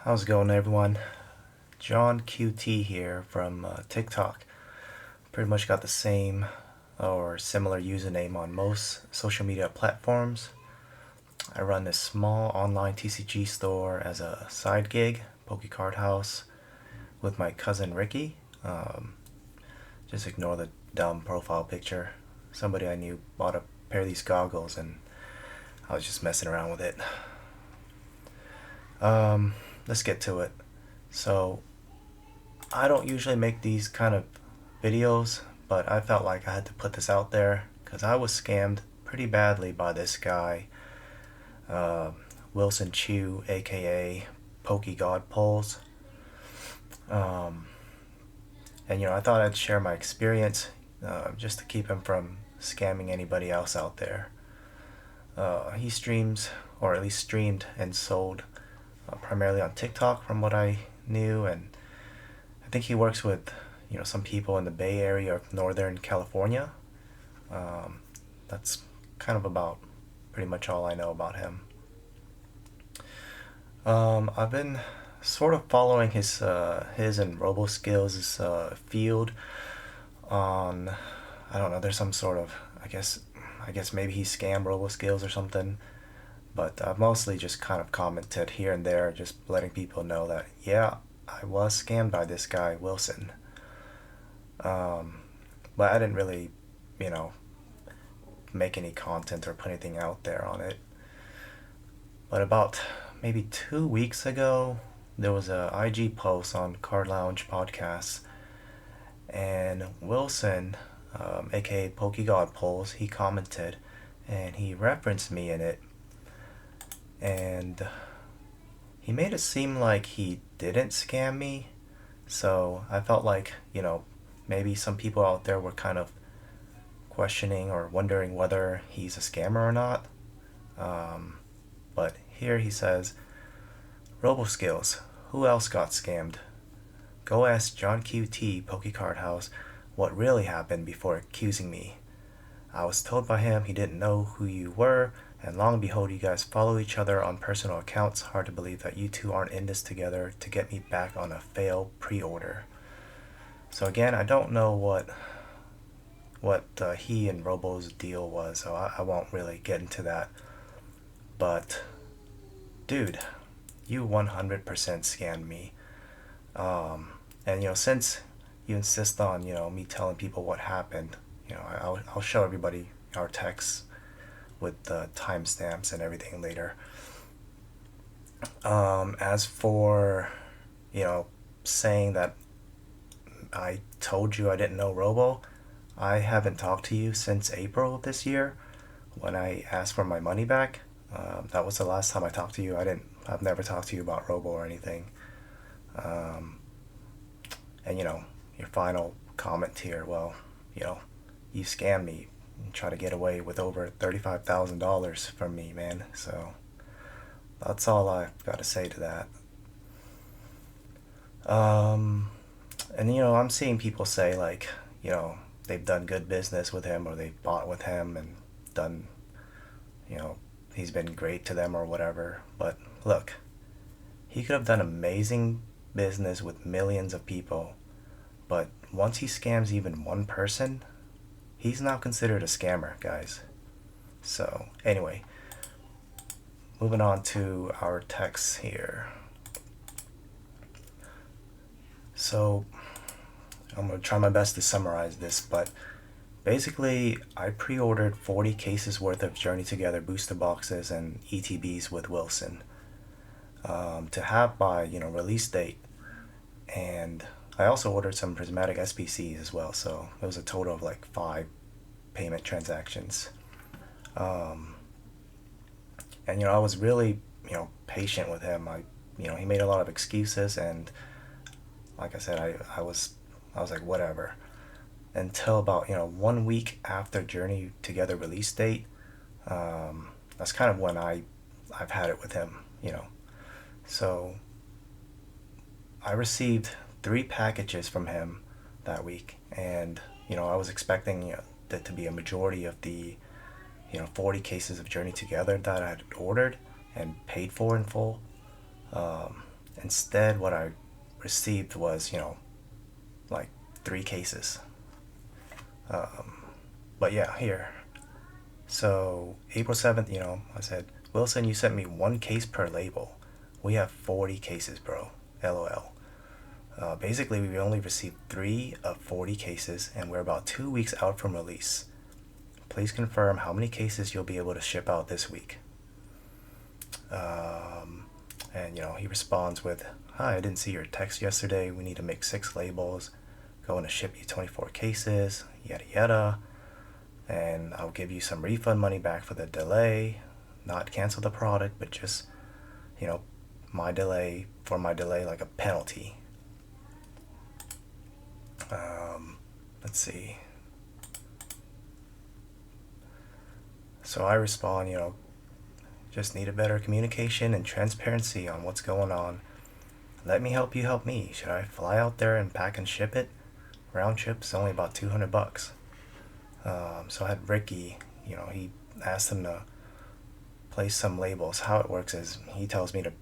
How's it going, everyone? John QT here from TikTok. Pretty much got the same or similar username on most social media platforms. I run this small online TCG store as a side gig, PokeGodPulls, with my cousin Ricky. Just ignore the dumb profile picture. Somebody I knew bought a pair of these goggles and I was just messing around with it. Let's get to it. So, I don't usually make these kind of videos, but I felt like I had to put this out there because I was scammed pretty badly by this guy, uh, Wilson Chiu, aka PokeGodPulls. Um, and I thought I'd share my experience just to keep him from scamming anybody else out there. He streams, or at least streamed and sold primarily on TikTok from what I knew, and I think he works with some people in the Bay Area of Northern California. Um, that's kind of about pretty much all I know about him. I've been sort of following his and RoboSkills' field on, I don't know. There's some sort of, I guess maybe he scammed RoboSkills or something. But I've mostly just kind of commented here and there, just letting people know that yeah, I was scammed by this guy Wilson. Um, but I didn't really, you know, make any content or put anything out there on it. But about maybe 2 weeks ago, there was a IG post on Card Lounge podcast, and Wilson, aka PokeGodPulls, he commented, and he referenced me in it, and he made it seem like he didn't scam me. So I felt like, maybe some people out there were kind of questioning or wondering whether he's a scammer or not. Um, but here he says, RoboSkills, who else got scammed? Go ask John QT Pokecard House what really happened before accusing me. I was told by him he didn't know who you were, and long and behold, you guys follow each other on personal accounts. Hard to believe that you two aren't in this together to get me back on a failed pre-order. So again, I don't know what he and Robo's deal was, so I won't really get into that. But dude, you 100% scammed me. And since you insist on me telling people what happened, I'll show everybody our texts with the timestamps and everything later. As for saying that I told you I didn't know Robo, I haven't talked to you since April of this year when I asked for my money back. That was the last time I talked to you. I've never talked to you about Robo or anything. Um, and your final comment here, well, you scammed me and try to get away with over $35,000 from me, man. So that's all I've got to say to that. And I'm seeing people say like, they've done good business with him or they've bought with him and done, you know, he's been great to them or whatever. But look, he could have done amazing business with millions of people, but once he scams even one person, he's now considered a scammer, guys. So, anyway, moving on to our text here. So, I'm going to try my best to summarize this, but basically, I pre ordered 40 cases worth of Journey Together booster boxes and ETBs with Wilson to have by release date. And I also ordered some prismatic SPCs as well, so it was a total of like 5 payment transactions. Um, and I was really patient with him. He made a lot of excuses, and like I said, I was like whatever until about 1 week after Journey Together release date. That's kind of when I've had it with him. So I received 3 packages from him that week, and I was expecting that to be a majority of the 40 cases of Journey Together that I had ordered and paid for in full. Um, Instead, what I received was, like 3 cases. But yeah, here. So April 7th, I said, Wilson, you sent me 1 case per label. We have 40 cases, bro. LOL. Basically, we only received 3 of 40 cases, and we're about 2 weeks out from release. Please confirm how many cases you'll be able to ship out this week. And he responds with, "Hi, I didn't see your text yesterday. We need to make 6 labels. Going to ship you 24 cases, yada yada. And I'll give you some refund money back for the delay. Not cancel the product, but just, my delay, like a penalty." Let's see. So I respond, just need a better communication and transparency on what's going on. Let me help you help me. Should I fly out there and pack and ship it? Round trip's only about $200. So I had Ricky, he asked him to place some labels. How it works is he tells me to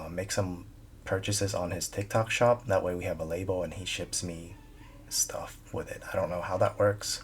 make some purchases on his TikTok shop. That way we have a label and he ships me stuff with it. I don't know how that works.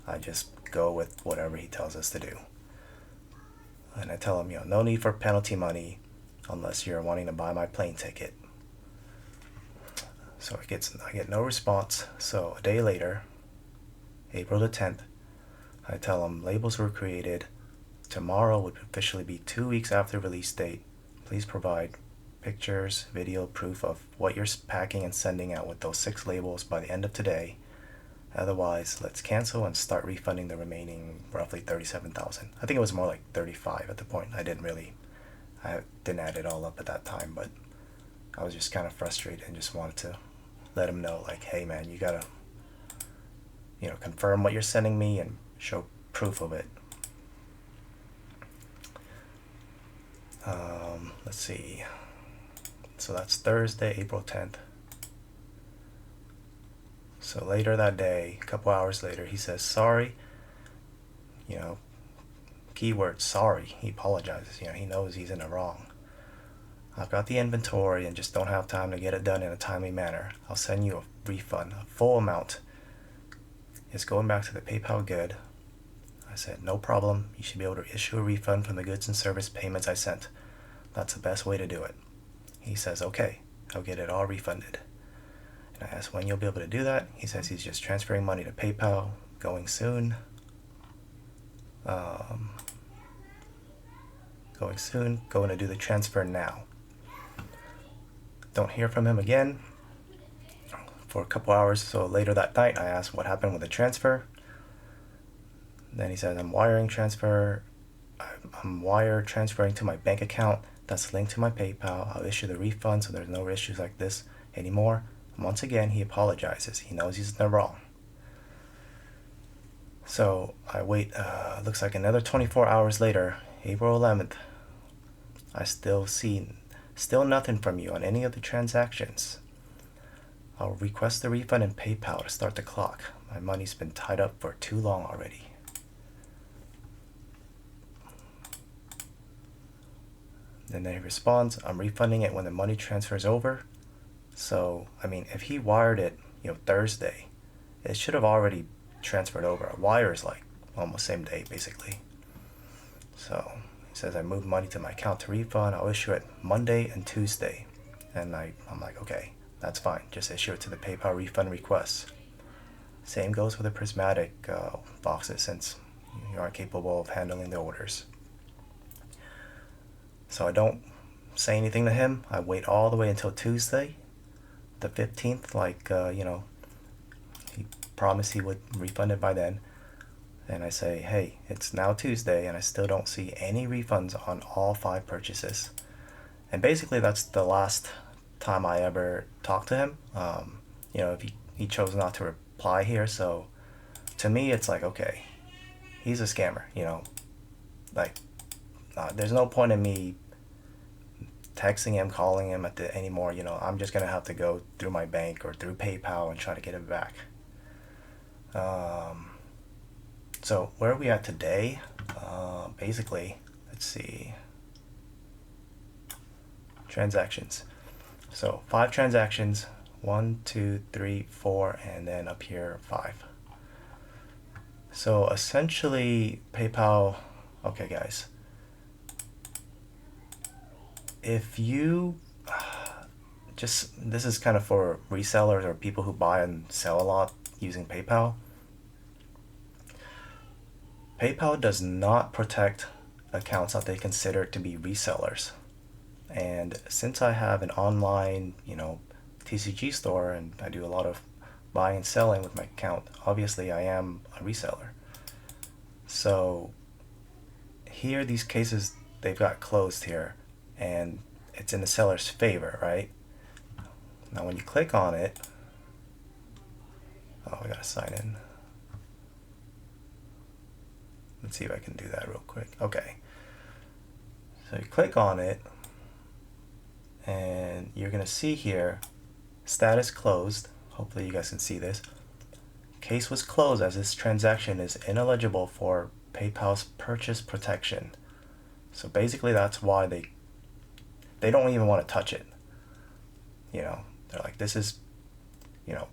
I just go with whatever he tells us to do. And I tell him, no need for penalty money unless you're wanting to buy my plane ticket. So I get no response. So a day later, April the 10th, I tell him labels were created. Tomorrow would officially be 2 weeks after release date. Please provide pictures, video proof of what you're packing and sending out with those 6 labels by the end of today. Otherwise, let's cancel and start refunding the remaining roughly $37,000. I think it was more like 35 at the point. I didn't add it all up at that time, but I was just kind of frustrated and just wanted to let him know, like, hey man, you gotta, confirm what you're sending me and show proof of it. Let's see. So that's Thursday, April 10th. So later that day, a couple hours later, he says, sorry. Keyword sorry. He apologizes. He knows he's in the wrong. I've got the inventory and just don't have time to get it done in a timely manner. I'll send you a refund, a full amount. It's going back to the PayPal good. I said, no problem. You should be able to issue a refund from the goods and service payments I sent. That's the best way to do it. He says, okay, I'll get it all refunded. And I asked when you'll be able to do that. He says he's just transferring money to PayPal, going soon. Going to do the transfer now. Don't hear from him again for a couple hours. So later that night, I asked what happened with the transfer. Then he says, I'm wire transferring to my bank account that's linked to my PayPal. I'll issue the refund so there's no issues like this anymore. And once again, he apologizes. He knows he's in the wrong. So I wait, looks like another 24 hours later, April 11th. I still nothing from you on any of the transactions. I'll request the refund in PayPal to start the clock. My money's been tied up for too long already. And then he responds, I'm refunding it when the money transfers over. So, if he wired it, Thursday, it should have already transferred over. A wire is like almost same day, basically. So, he says, I moved money to my account to refund. I'll issue it Monday and Tuesday. And I'm like, okay, that's fine. Just issue it to the PayPal refund request. Same goes with the prismatic boxes since you aren't capable of handling the orders. So I don't say anything to him. I wait all the way until Tuesday, the 15th, he promised he would refund it by then. And I say, hey, it's now Tuesday and I still don't see any refunds on all 5 purchases. And basically that's the last time I ever talked to him. If he chose not to reply here. So to me, it's like, okay, he's a scammer, there's no point in me texting him, calling him anymore. I'm just gonna have to go through my bank or through PayPal and try to get it back. So where are we at today? Basically, let's see. transactions. So 5 transactions, 1, 2, 3, 4, and then up here 5. So essentially PayPal, okay guys, if you this is kind of for resellers or people who buy and sell a lot using PayPal. PayPal does not protect accounts that they consider to be resellers. And since I have an online, TCG store and I do a lot of buying and selling with my account, obviously I am a reseller. So here, these cases, they've got closed here and it's in the seller's favor, right? Now when you click on it, oh, we gotta sign in. Let's see if I can do that real quick. Okay. So you click on it and you're gonna see here, status closed. Hopefully you guys can see this. Case was closed as this transaction is ineligible for PayPal's purchase protection. So basically that's why they don't even want to touch it. They're like, this is, you're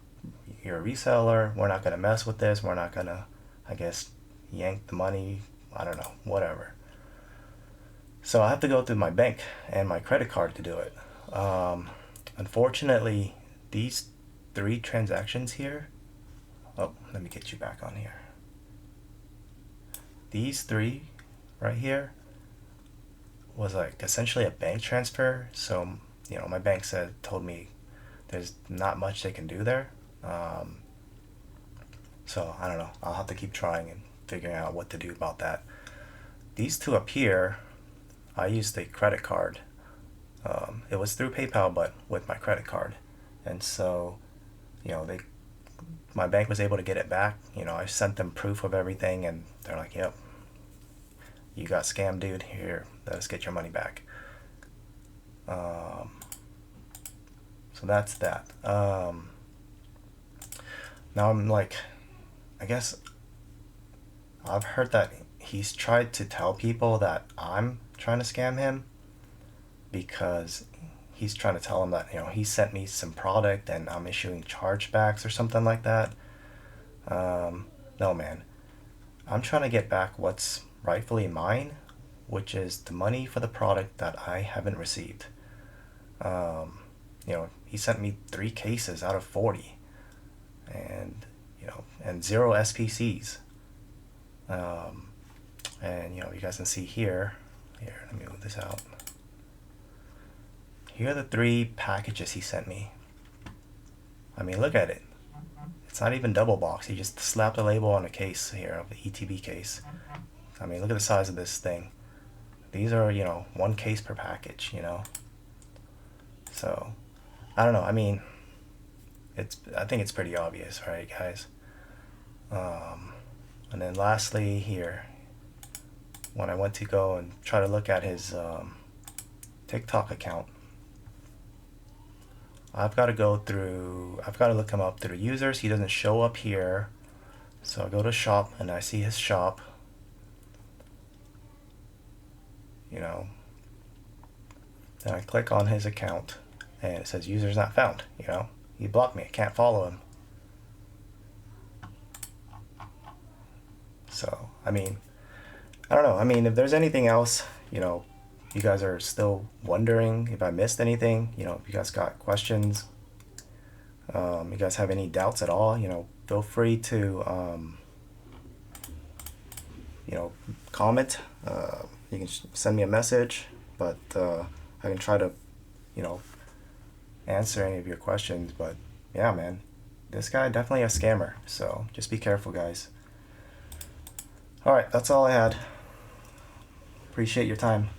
a reseller, we're not going to mess with this, we're not going to, I guess, yank the money, I don't know, whatever. So I have to go through my bank and my credit card to do it. Unfortunately, these 3 transactions here, oh, let me get you back on here. These 3 right here was like essentially a bank transfer. So, my bank told me there's not much they can do there. So I don't know. I'll have to keep trying and figuring out what to do about that. These 2 up here, I used a credit card. It was through PayPal, but with my credit card. And so, my bank was able to get it back. I sent them proof of everything and they're like, yep, you got scammed, dude. Here, let us get your money back. So that's that. Now I'm like, I guess I've heard that he's tried to tell people that I'm trying to scam him because he's trying to tell him that, he sent me some product and I'm issuing chargebacks or something like that. No, man. I'm trying to get back what's rightfully mine, which is the money for the product that I haven't received. He sent me 3 cases out of 40 and 0 SPCs. And you guys can see here, let me move this out. Here are the 3 packages he sent me. I mean, look at it. It's not even double box. He just slapped a label on a case here of the ETB case. I mean, look at the size of this thing. These are, 1 case per package, So, I don't know. I mean, I think it's pretty obvious, right, guys? And then lastly here, when I went to go and try to look at his TikTok account, I've got to look him up through users. He doesn't show up here. So I go to shop and I see his shop. Then I click on his account and it says users not found. He blocked me. I can't follow him. So, I mean, I don't know. I mean, if there's anything else, you guys are still wondering if I missed anything, if you guys got questions, you guys have any doubts at all, feel free to, comment. You can send me a message, but I can try to, answer any of your questions. But yeah, man, this guy definitely a scammer. So just be careful, guys. All right, that's all I had. Appreciate your time.